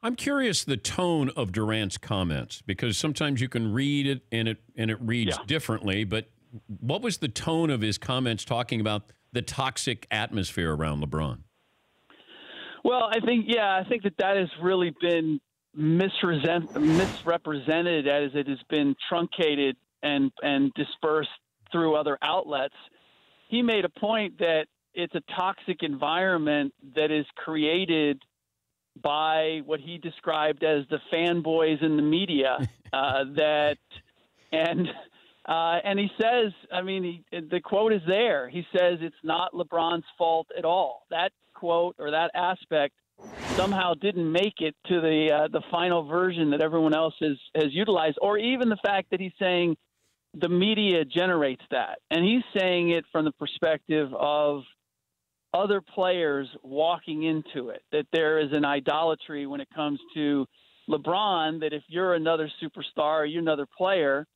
I'm curious the tone of Durant's comments because sometimes you can read it and it reads Yeah. differently. But what was the tone of his comments talking about the toxic atmosphere around LeBron? Well, I think that has really been misrepresented as it has been truncated and dispersed through other outlets. He made a point that it's a toxic environment that is created by what he described as the fanboys in the media. And he says, the quote is there. He says it's not LeBron's fault at all. That quote or that aspect somehow didn't make it to the final version that everyone else has utilized, or even the fact that he's saying the media generates that. And he's saying it from the perspective of other players walking into it, that there is an idolatry when it comes to LeBron, that if you're another superstar or you're another player,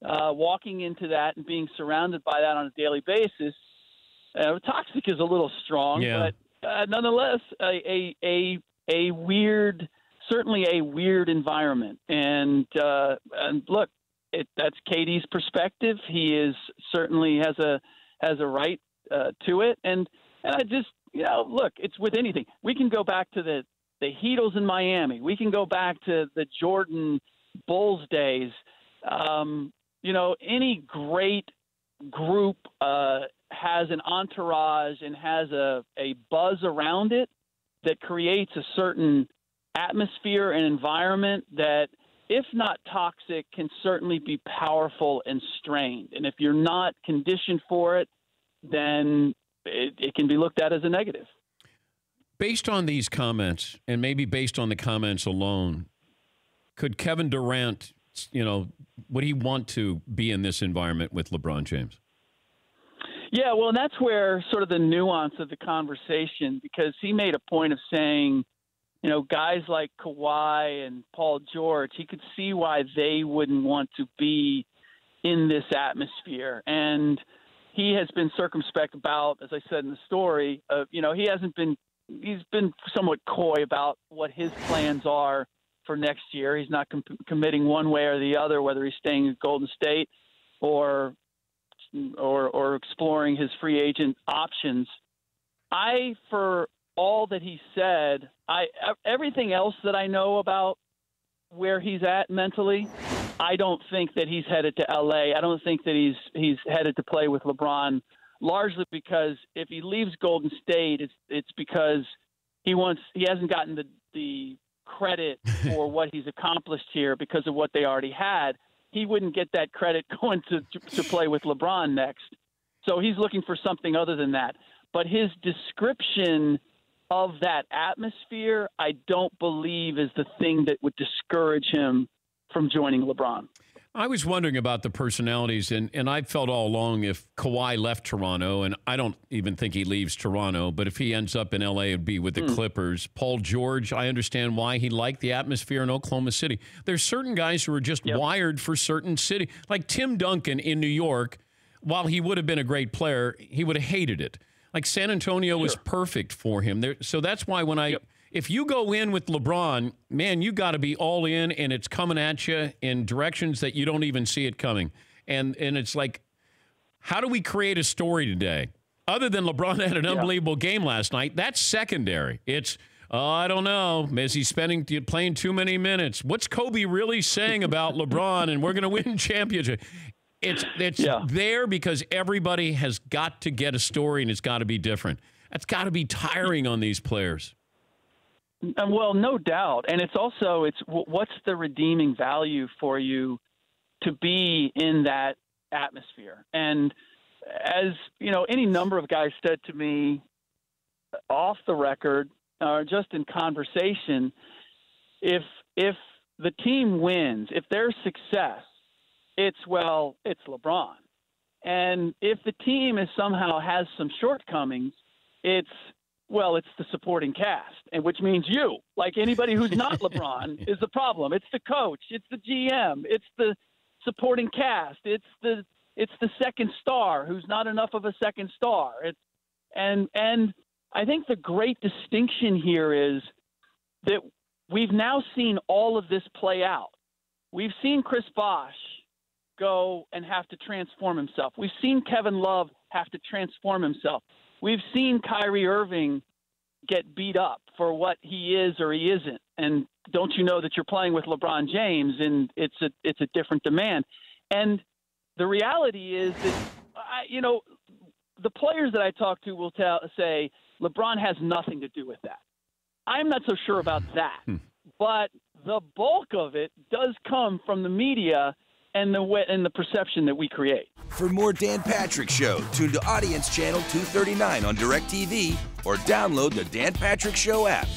walking into that and being surrounded by that on a daily basis, toxic is a little strong, Yeah. but nonetheless, a weird, certainly a weird environment. And look, that's KD's perspective. He is certainly has a right to it, and I just, look, it's with anything. We can go back to the Heatles in Miami. We can go back to the Jordan Bulls days. Any great group has an entourage and has a buzz around it that creates a certain atmosphere and environment that, if not toxic, can certainly be powerful and strained. And if you're not conditioned for it, then it can be looked at as a negative. Based on these comments, and maybe based on the comments alone, could Kevin Durant, would he want to be in this environment with LeBron James? Yeah, well, and that's where sort of the nuance of the conversation, because he made a point of saying, guys like Kawhi and Paul George, he could see why they wouldn't want to be in this atmosphere. And he has been circumspect about, as I said in the story, he's been somewhat coy about what his plans are for next year. He's not committing one way or the other, whether he's staying at Golden State or exploring his free agent options. For all that he said, everything else that I know about where he's at mentally, I don't think that he's headed to L.A. I don't think that he's headed to play with LeBron, largely because if he leaves Golden State, it's because he hasn't gotten the credit for what he's accomplished here because of what they already had. He wouldn't get that credit going to play with LeBron next. So he's looking for something other than that. But his description of that atmosphere, I don't believe is the thing that would discourage him from joining LeBron. I was wondering about the personalities, and I felt all along if Kawhi left Toronto, and I don't even think he leaves Toronto, but if he ends up in L.A., it'd be with the Clippers. Paul George, I understand why he liked the atmosphere in Oklahoma City. There's certain guys who are just wired for certain city. Like Tim Duncan in New York, while he would have been a great player, he would have hated it. Like San Antonio was perfect for him. So that's why when if you go in with LeBron, man, you got to be all in, and it's coming at you in directions that you don't even see it coming. And it's like, how do we create a story today? Other than LeBron had an unbelievable game last night, that's secondary. It's, I don't know, is he playing too many minutes? What's Kobe really saying about LeBron, and we're going to win championship? It's there because everybody has got to get a story, and it's got to be different. That's got to be tiring on these players. Well, no doubt. And it's what's the redeeming value for you to be in that atmosphere? And as, any number of guys said to me off the record or just in conversation, if the team wins, if there's success, it's LeBron. And if the team somehow has some shortcomings, it's the supporting cast, and which means you. Like anybody who's not LeBron is the problem. It's the coach, it's the GM, it's the supporting cast, it's the second star who's not enough of a second star. And I think the great distinction here is that we've now seen all of this play out. We've seen Chris Bosh go and have to transform himself. We've seen Kevin Love have to transform himself. We've seen Kyrie Irving get beat up for what he is or he isn't. And don't you know that you're playing with LeBron James, and it's a different demand. And the reality is that, the players that I talk to will say LeBron has nothing to do with that. I'm not so sure about that. But the bulk of it does come from the media and the perception that we create. For more Dan Patrick Show, tune to Audience Channel 239 on DirecTV or download the Dan Patrick Show app.